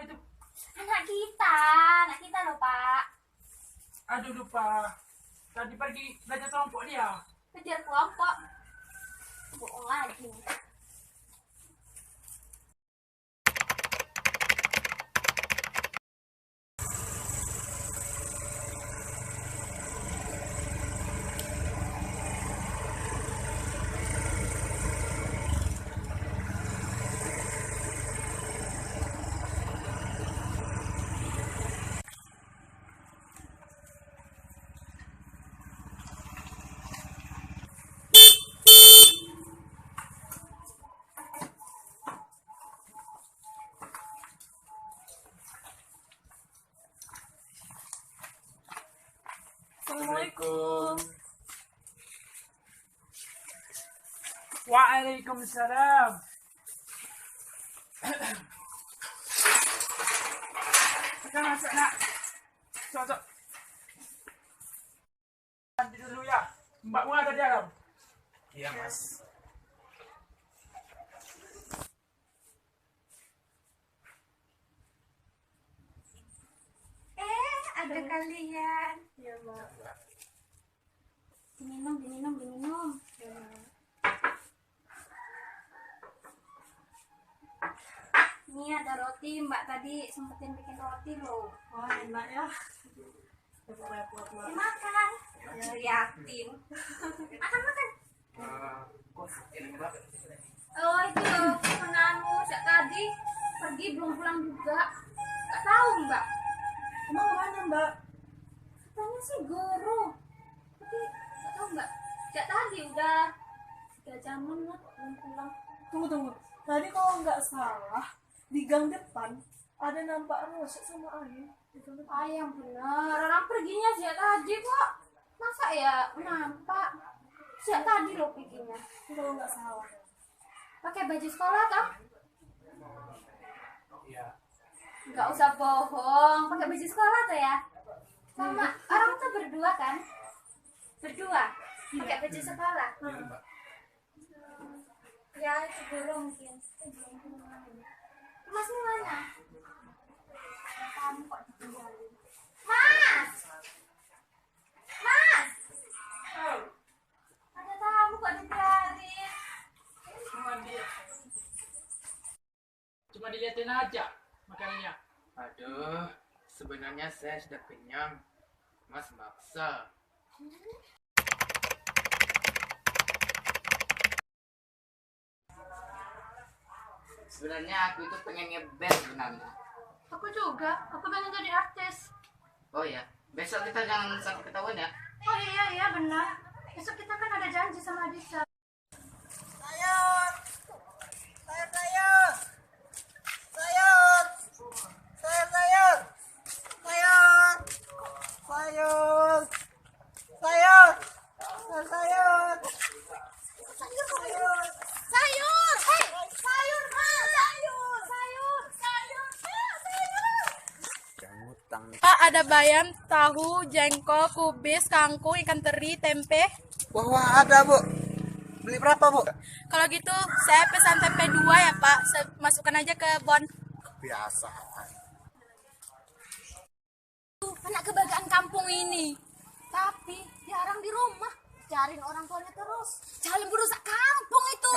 itu? Anak kita loh Pak. Aduh lupa. Tadi pergi belajar kelompok dia. Kejar kelompok. Bohong lagi. Assalamualaikum. Waalaikumsalam. Kita masuk nak. Sok. Nanti dulu ya. Mbakmu ada di dalam. Iya mas. Ada kalian. Iya mbak. Diminum. Ini ada roti, Mbak tadi sempetin bikin roti loh. Wah, enak ya. Makan. Liatin. Makan. Oh itu loh, menanu sejak tadi pergi belum pulang juga. Gak tahu Mbak. Emang kemana, Mbak? Katanya sih guru. Tapi gak tahu Mbak. Sejak tadi udah 3 jaman lah belum pulang. Tunggu. Tadi kalau nggak salah, di gang depan ada nampak Rosyid sama Ayah. Yang bener, orang perginya sejak tadi kok. Masa ya nampak? Sejak tadi loh perginya. Kalau nggak salah. Pakai baju sekolah toh? Iya. Nggak usah bohong, pakai baju sekolah tuh ya. Sama orang tuh berdua kan? Berdua, pakai baju sekolah. Iya mbak. Ya itu guru mungkin. Mas mana? Kamu kok ditinggalin? Mas! Ada tamu kok dibiarin? Cuma dilihatin aja makanannya. Aduh, sebenarnya saya sudah kenyang. Mas maksa. Sebenarnya aku itu pengen ngeband sebenarnya. Aku juga, aku pengen jadi artis. Oh ya, besok kita jangan sampai ketahuan ya. Oh iya benar. Besok kita kan ada janji sama Adisa. Pak, ada bayam, tahu, jengkol, kubis, kangkung, ikan teri, tempe. Wah, ada bu. Beli berapa bu? Kalau gitu saya pesan tempe 2 ya Pak. Masukkan aja ke bon. Biasa. Anak kebanggaan kampung ini. Tapi jarang di rumah. Cariin orang tuanya terus. Jalan berusak kampung itu.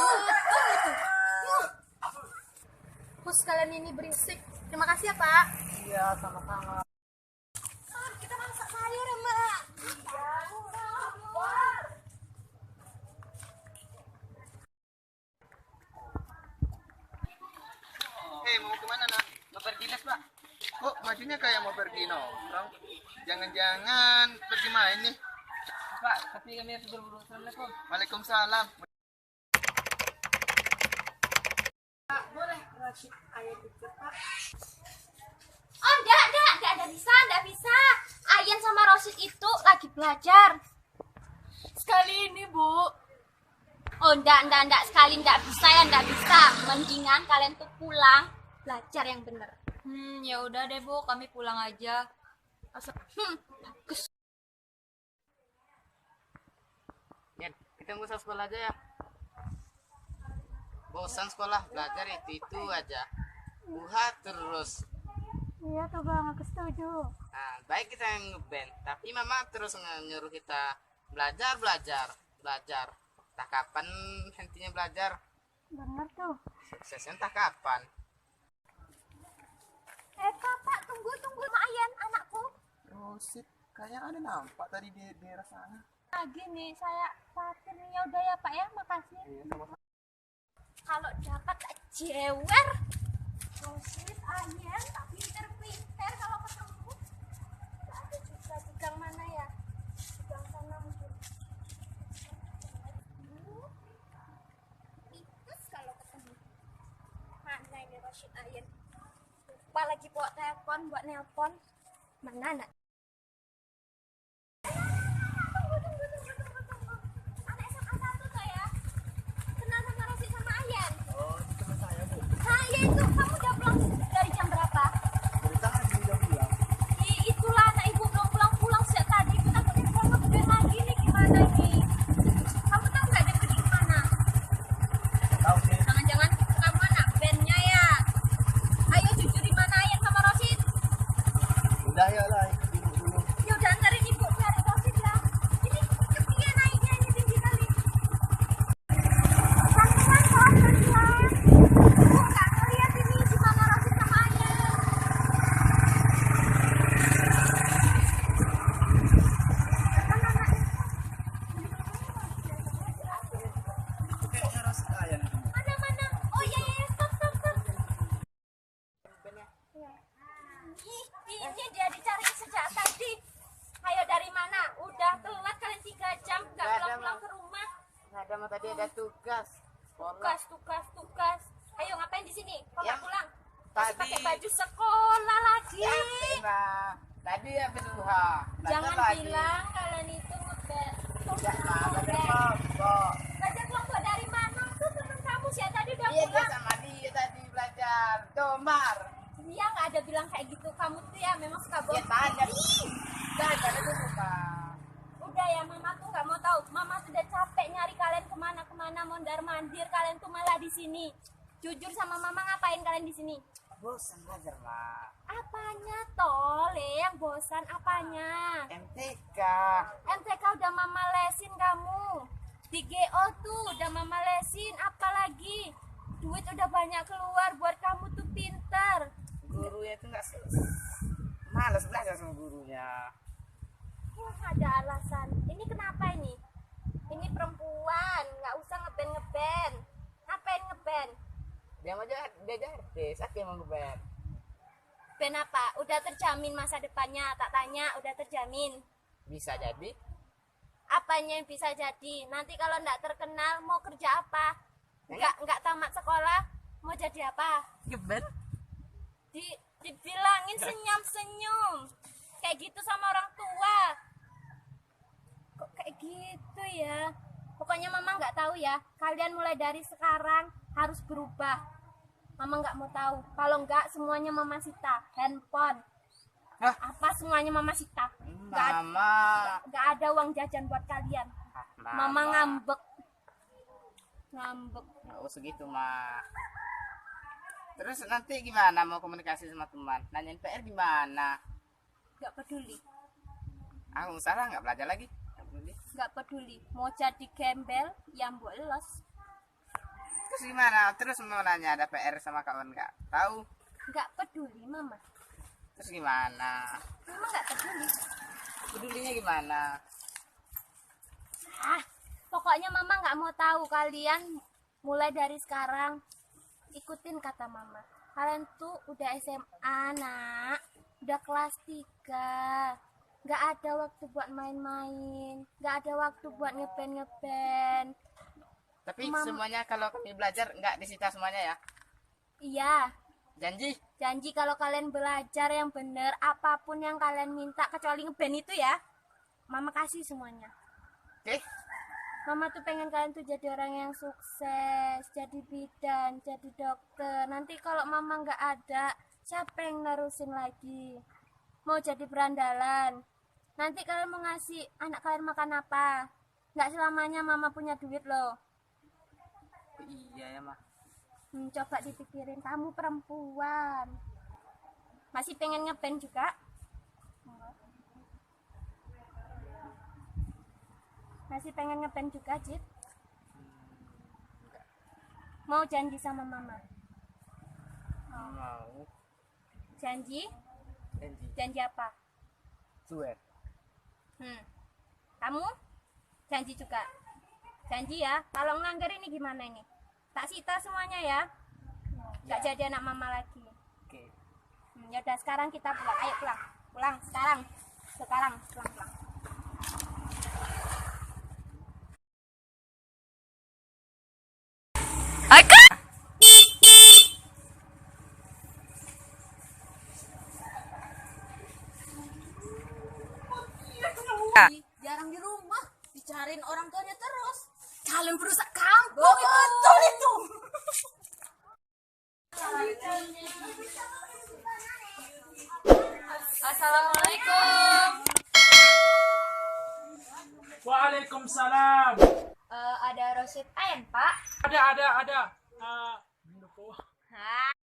Bus kalian ini berisik. Terima kasih ya Pak. Iya, sama-sama. Kita masak sayur ya Mbak. Mau kemana nak? Mau pergi les, Pak? Kok majunya kayak mau pergi nongkrong? Jangan-jangan pergi main nih? Pak, tapi kami harus berburu. Assalamualaikum. Waalaikumsalam. Boleh Rosyid Ayah dikit, Pak? Oh enggak bisa. Ayan sama Rosyid itu lagi belajar. Sekali ini Bu. Oh enggak, sekali enggak bisa. Mendingan kalian tuh pulang belajar yang bener. Ya udah deh Bu, kami pulang aja. Bagus. Ya, kita nggak usah sekolah aja ya. Bosan sekolah, belajar itu aja. Buhat terus. Iya tuh bang, aku setuju. Nah, baik kita yang ngeband, tapi mama terus nyuruh kita belajar, belajar, belajar. Tak kapan hentinya belajar, Bener tuh. suksesnya tak kapan. Bapak, tunggu Mayan, anakku. Rosit, kayak ada nampak tadi di daerah sana. Lagi nih, saya khawatir nih. Ya udah ya Pak ya, makasih. Kalau dapat tak jewer. Rosis, Ayan, tak pinter-pinter kalau ketemu. Tak ada juga gang mana ya? Gang sana mungkin. Pintes kalau ketemu. Mana ini Rosid, Ayan? Lupa lagi buat nelpon. Mana anak? Anak SMA 1 tuh ya? Kenal sama Rosi sama Ayan? Oh, itu teman saya, Bu. Nah, ya itu. Kamu udah pulang dari jam berapa? Dari tadi udah pulang. Itulah anak ibu belum pulang sejak tadi. Kita takutnya pulang ngeband lagi nih. Gimana nih? Kamu tahu nggak dia pergi kemana? Tahu sih. Jangan-jangan kamu anak bandnya ya? Ayo jujur, di mana Ayan sama Rosi? Udah ya lah, ikut ibu dulu. Ya udah, antarin ibu cari Rosi lah. Ini ketinggian naiknya, ini tinggi kali. Pelan-pelan kok, pelan-pelan. Ibu nggak ngeliat ini di mana Rosi sama Ayan. Kayaknya Rosit Ayan itu. Mana? Oh iya, stop. Ini dia dicari sejak tadi. Ayo, dari mana? Udah telat kalian 3 jam nggak Nggak ada, pulang Mak. ke rumah. Nah, ada mah tadi ada tugas. Sekolah. Tugas. Ayo, ngapain di sini? Kok nggak Ya, pulang? Masih tadi- pakai baju sekolah lagi. Ya, Mbak. Tadi habis duha. Belajar Jangan lagi. bilang kalian itu ngebel. Ya, Mbak, belajar kelompok. Belajar kelompok dari mana? Tuh temen kamu sih tadi udah Iya, dia pulang. sama dia tadi belajar. Domar. Dia nggak ada bilang kayak gitu. Kamu tuh ya memang suka Ya, bohong. tanya. Belajar itu Mbak. Udah ya, mama tuh nggak mau tahu. Mama tuh udah capek nyari kalian kemana-kemana, mondar mandir. Kalian tuh malah di sini. Jujur sama mama, ngapain kalian di sini? Bosan belajar, Mbak. Apanya tole yang bosan? Apanya? MTK. MTK udah mama lesin kamu. Di GO tuh udah mama lesin. Apalagi duit udah banyak keluar buat kamu tuh pinter. Gurunya itu nggak malas belajar sama gurunya. Wah, ada alasan. Ini kenapa ini? Ini perempuan, nggak usah ngeband. Ngapain ngeband? Dia mau dia artis, aku yang mau ngeband. Band apa? Udah terjamin masa depannya? Tak tanya, udah terjamin. Bisa jadi. Apanya yang bisa jadi? Nanti kalau nggak terkenal mau kerja apa? Nggak tamat sekolah, mau jadi apa? Ngeband? Dibilangin senyum kayak gitu sama orang tua. Kok kayak gitu ya? Pokoknya mama nggak tahu ya. Kalian mulai dari sekarang harus berubah. Mama nggak mau tahu. Kalau nggak, semuanya mama sita. Handphone, Hah? apa semuanya mama sita. Nggak Mama. nggak ada uang jajan buat kalian. Mama ngambek. Nggak usah gitu, Ma. Terus nanti gimana mau komunikasi sama teman? Nanyain PR gimana? Nggak peduli. Aku salah nggak belajar lagi. Nggak peduli. Nggak peduli. Mau jadi gembel, yang buat los. Terus gimana? Terus mau nanya ada PR sama kawan nggak? Tahu? Nggak peduli mama. Terus gimana? Mama nggak peduli. Pedulinya gimana? Pokoknya mama nggak mau tahu. Kalian mulai dari sekarang ikutin kata mama. Kalian tuh udah SMA, nak. Udah kelas 3. Nggak ada waktu buat main-main. Nggak ada waktu buat ngeband. Tapi Mama. semuanya kalau kami belajar nggak disita semuanya ya? Iya. Janji? Janji kalau kalian belajar yang bener, apapun yang kalian minta kecuali ngeband itu ya, mama kasih semuanya. Oke? Mama tuh pengen kalian tuh jadi orang yang sukses, jadi bidan, jadi dokter. Nanti kalau mama nggak ada, siapa yang nerusin lagi? Mau jadi berandalan. Nanti kalian mau ngasih anak kalian makan apa? Nggak selamanya mama punya duit loh. Iya ya, Ma. Coba dipikirin, kamu perempuan. Masih pengen ngeband juga? Masih pengen ngeband juga, Cid? Mau janji sama mama? Mau. Janji? Janji. Janji apa? Swear. Kamu? Janji juga? Janji ya? Kalau ngelanggar ini gimana ini? Tak sita semuanya ya? Gak jadi anak mama lagi. Oke. Ya udah, sekarang kita pulang. Ayo pulang. Pulang sekarang. Sekarang pulang. Jarang di rumah, dicariin orang tuanya terus. Kalian perusak kampung. Betul itu. Assalamualaikum. Waalaikumsalam. Ada Rosid Ayan, Pak. Ada. Minum po. Hah?